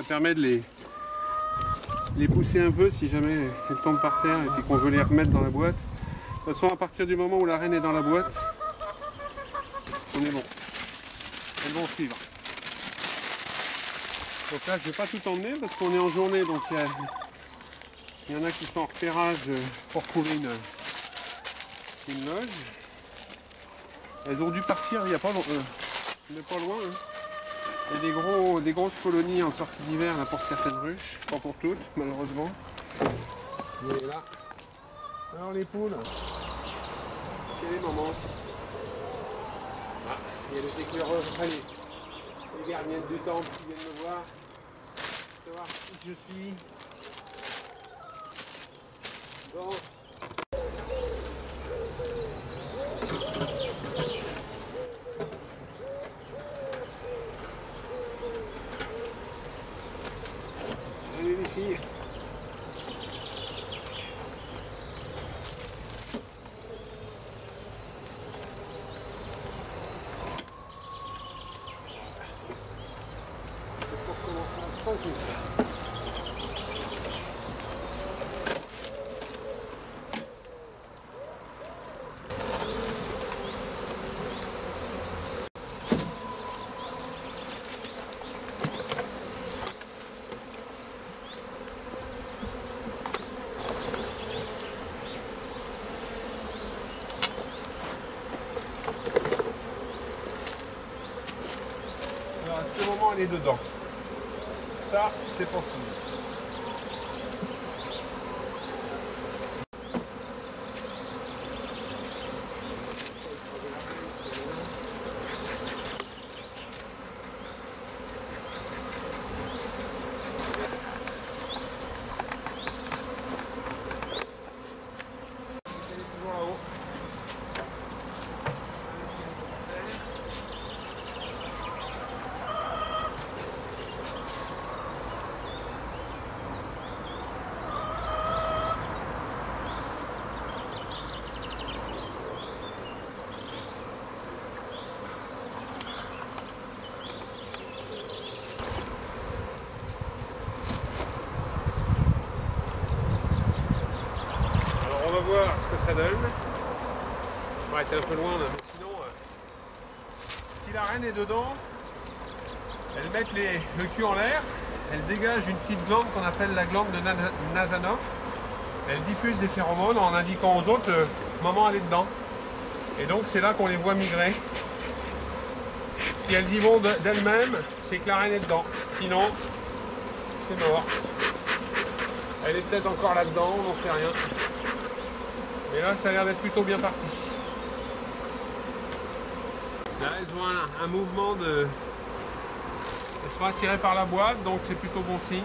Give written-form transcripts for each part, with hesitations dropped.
permet de les pousser un peu si jamais elles tombent par terre et puis qu'on veut les remettre dans la boîte. De toute façon, à partir du moment où la reine est dans la boîte, on est bon. Elles vont suivre. Donc là, je ne vais pas tout emmener parce qu'on est en journée, donc il y en a qui sont en repérage pour trouver une loge. Elles ont dû partir il n'y a pas longtemps. On n'est pas loin. Hein. Il y a des grosses colonies en sortie d'hiver pour certaines ruches, pas pour toutes malheureusement. Mais là. Alors les poules, quel est le moment? Ah, il y a les éclaireuses, allez, les gardiennes du temple qui viennent me voir, savoir qui je suis. Bon. Allez les filles. C'est ça. Alors à ce moment elle est dedans. Ça, c'est possible. Elle est toujours là-haut. On va voir ce que ça donne. On va être un peu loin là, mais sinon, si la reine est dedans, elles mettent le cul en l'air, elles dégagent une petite glande qu'on appelle la glande de Nasanoff. Elles diffusent des phéromones en indiquant aux autres le moment elle est dedans. Et donc c'est là qu'on les voit migrer. Si elles y vont d'elles-mêmes, c'est que la reine est dedans. Sinon, c'est mort. Elle est peut-être encore là-dedans, on n'en sait rien. Mais là, ça a l'air d'être plutôt bien parti. Là, elles ont un mouvement de... Elles sont attirées par la boîte, donc c'est plutôt bon signe.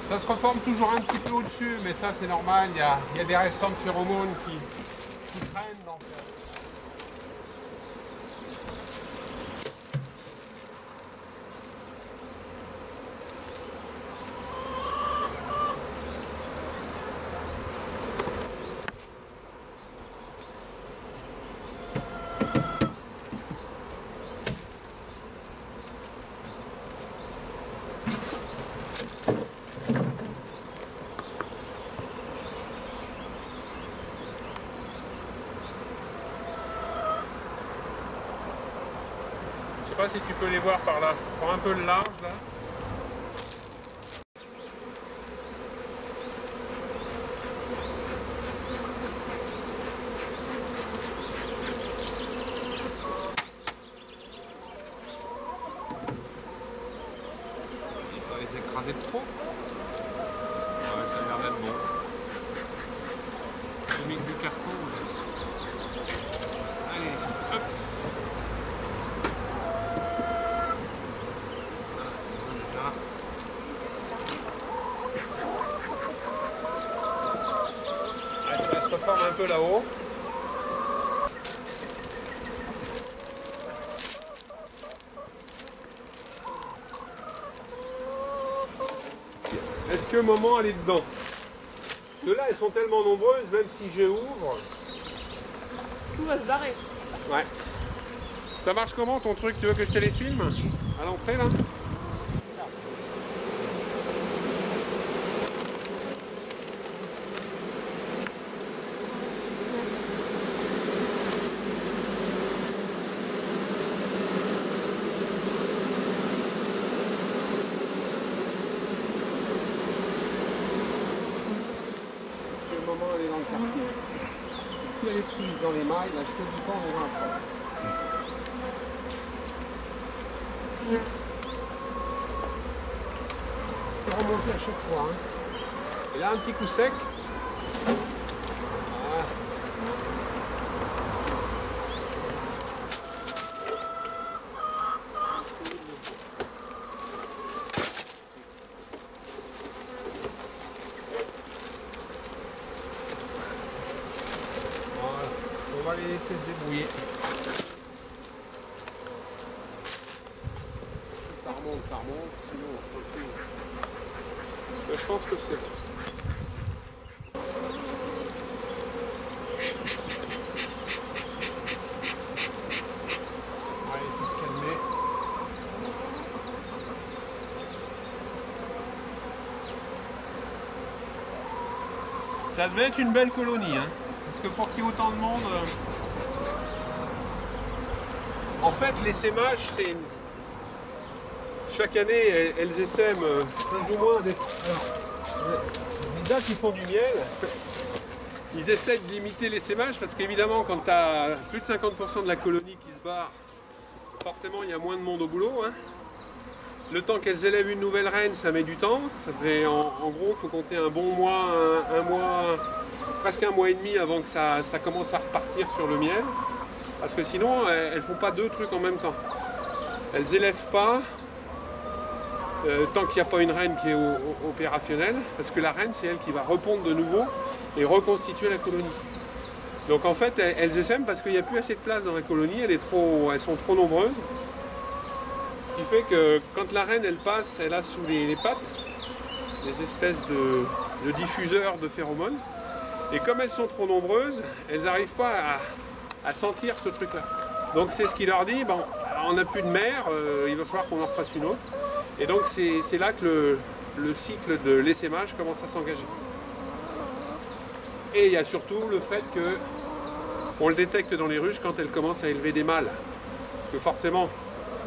Ça se reforme toujours un petit peu au-dessus, mais ça c'est normal, il y a des restants de phéromones qui traînent dans le... Je sais pas si tu peux les voir par là. Prends un peu le large là. On va les écraser de trop. Ouais, ça a l'air d'être bon. J'ai mis du carton. Allez, hop. Ça se reforme un peu là-haut. Est-ce que maman elle est dedans? Parce que là elles sont tellement nombreuses, même si je ouvre. Tout va se barrer. Ouais. Ça marche comment ton truc? Tu veux que je te les filme à l'entrée là? Le moment elle est dans le quartier. Si elle est prise dans les mailles, là je te dis pas on aura un problème. Je vais remonter à chaque fois. Hein. Et là un petit coup sec. Voilà. On va les laisser se débrouiller. Si ça remonte, sinon on peut plus. Mais je pense que c'est bon. On va laisser se calmer. Ça devait être une belle colonie, hein. Parce que pour qu'il y ait autant de monde... En fait, l'essaimage, c'est... Chaque année, elles essaiment plus ou moins des... Alors, les gars qui font du miel, ils essaient de limiter l'essaimage parce qu'évidemment, quand tu as plus de 50% de la colonie qui se barre, forcément, il y a moins de monde au boulot. Hein. Le temps qu'elles élèvent une nouvelle reine, ça met du temps. Ça fait, en gros, il faut compter un bon mois, un mois, presque un mois et demi avant que ça commence à repartir sur le miel. Parce que sinon, elles ne font pas deux trucs en même temps. Elles n'élèvent pas tant qu'il n'y a pas une reine qui est opérationnelle, parce que la reine, c'est elle qui va repondre de nouveau et reconstituer la colonie. Donc en fait, elles essaiment parce qu'il n'y a plus assez de place dans la colonie, elles sont trop nombreuses. Ce qui fait que quand la reine, elle passe, elle a sous les pattes des espèces de diffuseurs de phéromones. Et comme elles sont trop nombreuses, elles n'arrivent pas à sentir ce truc-là. Donc c'est ce qui leur dit, bon, on n'a plus de mère, il va falloir qu'on en refasse une autre. Et donc c'est là que le cycle de l'essaimage commence à s'engager. Et il y a surtout le fait qu'on le détecte dans les ruches quand elles commencent à élever des mâles. Parce que forcément,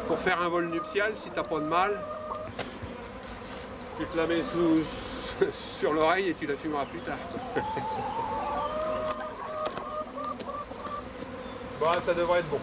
pour faire un vol nuptial, si tu n'as pas de mâle, tu te la mets sur l'oreille et tu la fumeras plus tard. Bon, ça devrait être bon.